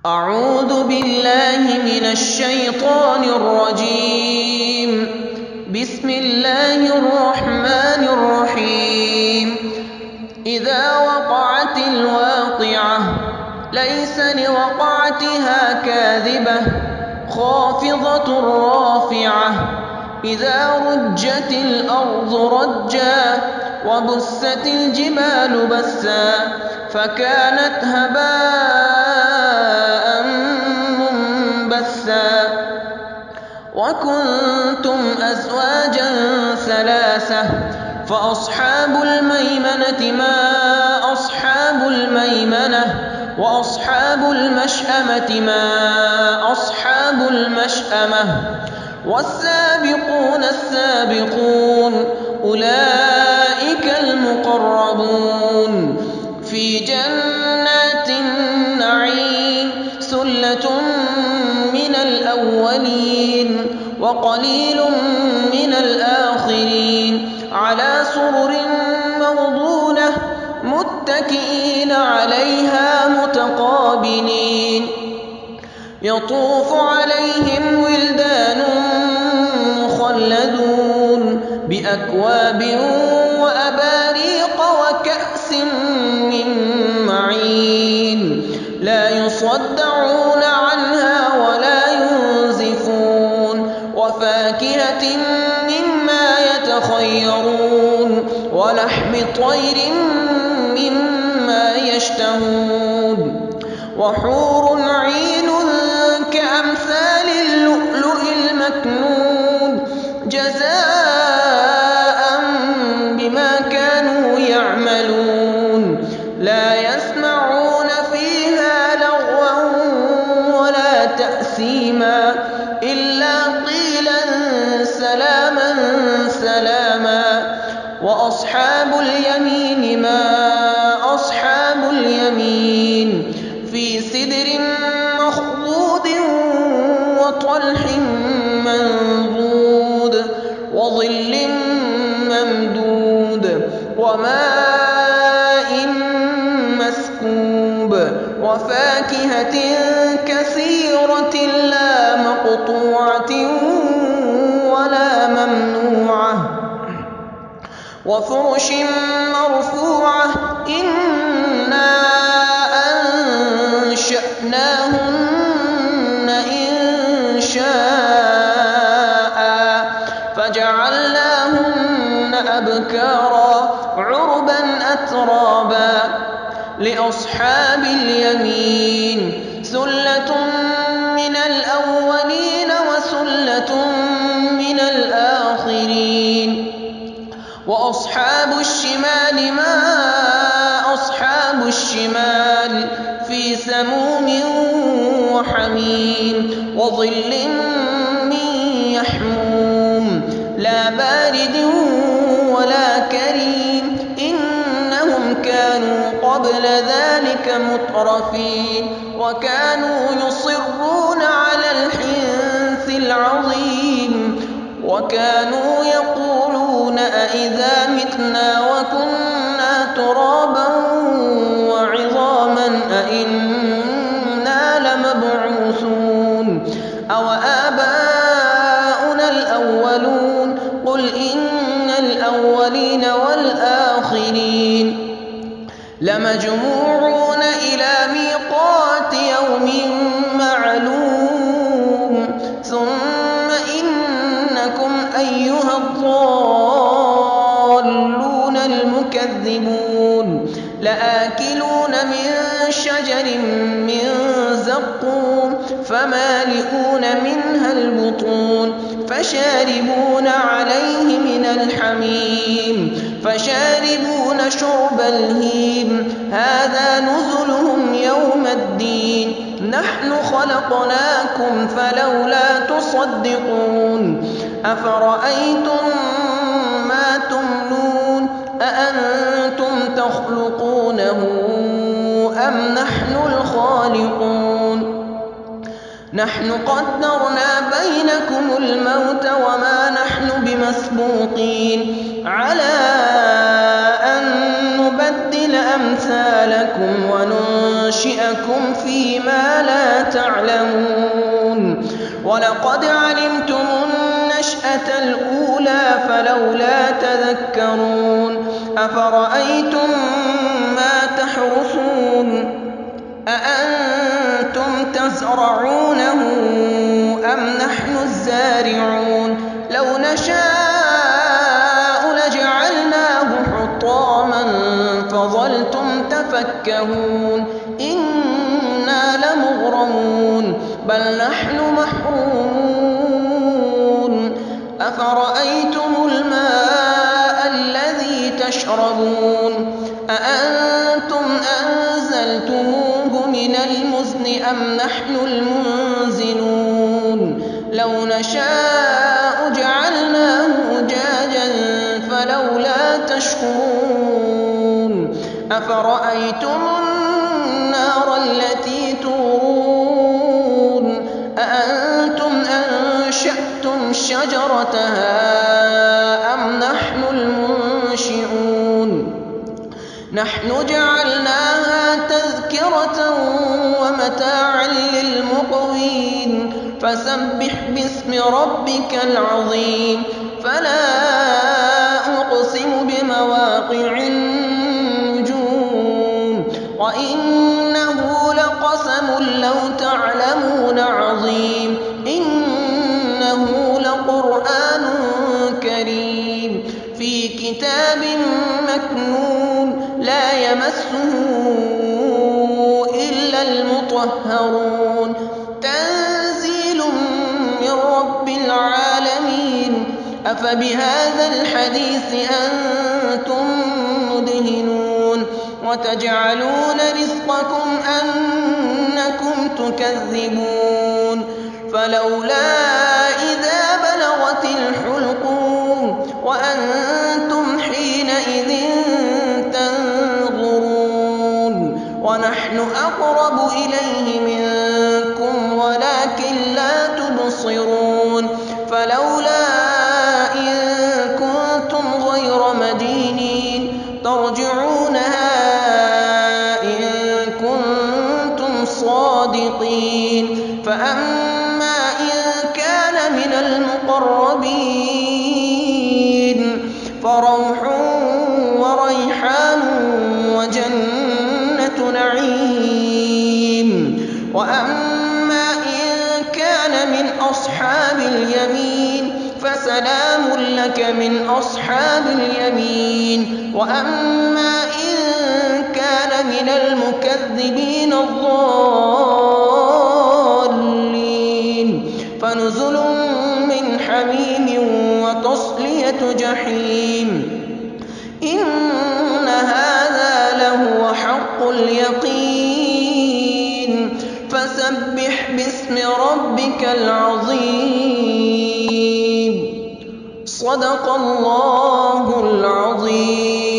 أعوذ بالله من الشيطان الرجيم. بسم الله الرحمن الرحيم. إذا وقعت الواقعة ليس لوقعتها كاذبة خافضة رافعة. إذا رجت الأرض رجا وبست الجبال بسا فكانت هباء منبثا وكنتم أزواجا ثلاثة فأصحاب الميمنة ما أصحاب الميمنة وأصحاب المشأمة ما أصحاب المشأمة والسابقون السابقون أولئك المقربون في جنات النعيم ثلة من الأولين وقليل من الآخرين على سرر موضونة متكئين عليها متقابلين يطوف عليهم ولدان مخلدون بأكواب وأباريق وكأس من معين لا يصدعون عنها ولا ينزفون وفاكهة مما يتخيرون ولحم طير مما يشتهون وحور عين كأمثال اللؤلؤ المكنون جزاء بما كانوا يعملون لا يسمعون فيها لغوا ولا تأثيما إلا قيلا سلاما سلاما وأصحاب اليمين ما أصحاب اليمين في سدر مخضود وطلح منضود وظل ممدود وماء مسكوب وفاكهة كثيرة لا مقطوعة ولا ممنوعة وفرش مرفوعة إنا أنشأناهن إنشاء فجعلناهن أبكارا عربا أترابا لأصحاب اليمين ثلة من الأولين وثلة من الآخرين وأصحاب الشمال ما أصحاب الشمال في سموم وحميم وظل من يحموم لا بارد ولا كريم إنهم كانوا قبل ذلك مترفين وكانوا يصرون على الحنث العظيم وكانوا يقولون أئذا متنا وكنا ترابا وعظاما أئنا لمبعوثون أو آباؤنا الأولون قل إن الأولين والآخرين لمجموعون إلى ميقات يوم معلوم ثم إنكم أيها الضالون المكذبون لآكلون من شجر من زقوم فمالئون منها البطون فشاربون عليه من الحميم فشاربون شرب الهيم هذا نزلهم يوم الدين نحن خلقناكم فلولا تصدقون أفرأيتم ما تمنون أأنتم تخلقونه أم نحن الخالقون نحن قدرنا بينكم الموت وما نحن بمسبوقين على أن نبدل أمثالكم وننشئكم فيما لا تعلمون ولقد علمتم النشأة الأولى فلولا تذكرون أفرأيتم ما تحرثون أأنتم تزرعونه أم نحن الزارعون لو نشاء لجعلناه حطاما فظلتم تفكهون إنا لمغرمون بل نحن محرومون أفرأيتم الماء الذي تشربون أأنتم أنزلتموه من المزن أم نحن المنزلون لو نشاء جعلناه أجاجا فلولا تشكرون أفرأيتم النار التي تورون أأنتم أنشأتم شجرتها أم نحن المنشئون نحن جعلناها تذكرة ومتاعا للمقوين فسبح باسم ربك العظيم فلا أقسم بمواقع النجوم وإنه لقسم لو تعلمون عظيم إنه لقرآن كريم في كتاب مكنون لا يمسه إلا المطهرون تنزيل من رب العالمين أفبهذا الحديث أنتم مدهنون وتجعلون رزقكم أنكم تكذبون فلولا إذا بلغت الحلقوم وأنتم حينئذ تنظرون ونحن أقرب إليه منكم ولكن لا تبصرون فلولا إن كنتم غير مدينين ترجعونها إن كنتم صادقين فأما إن كان من المقربين فروح وريحان وجنة نعيم وأما إن كان من أصحاب اليمين فسلام لك من أصحاب اليمين وأما إن كان من المكذبين الضالين فنزل من حميم وتصلية جحيم إن هذا لهو حق اليقين فسبح باسم ربك العظيم صدق الله العظيم.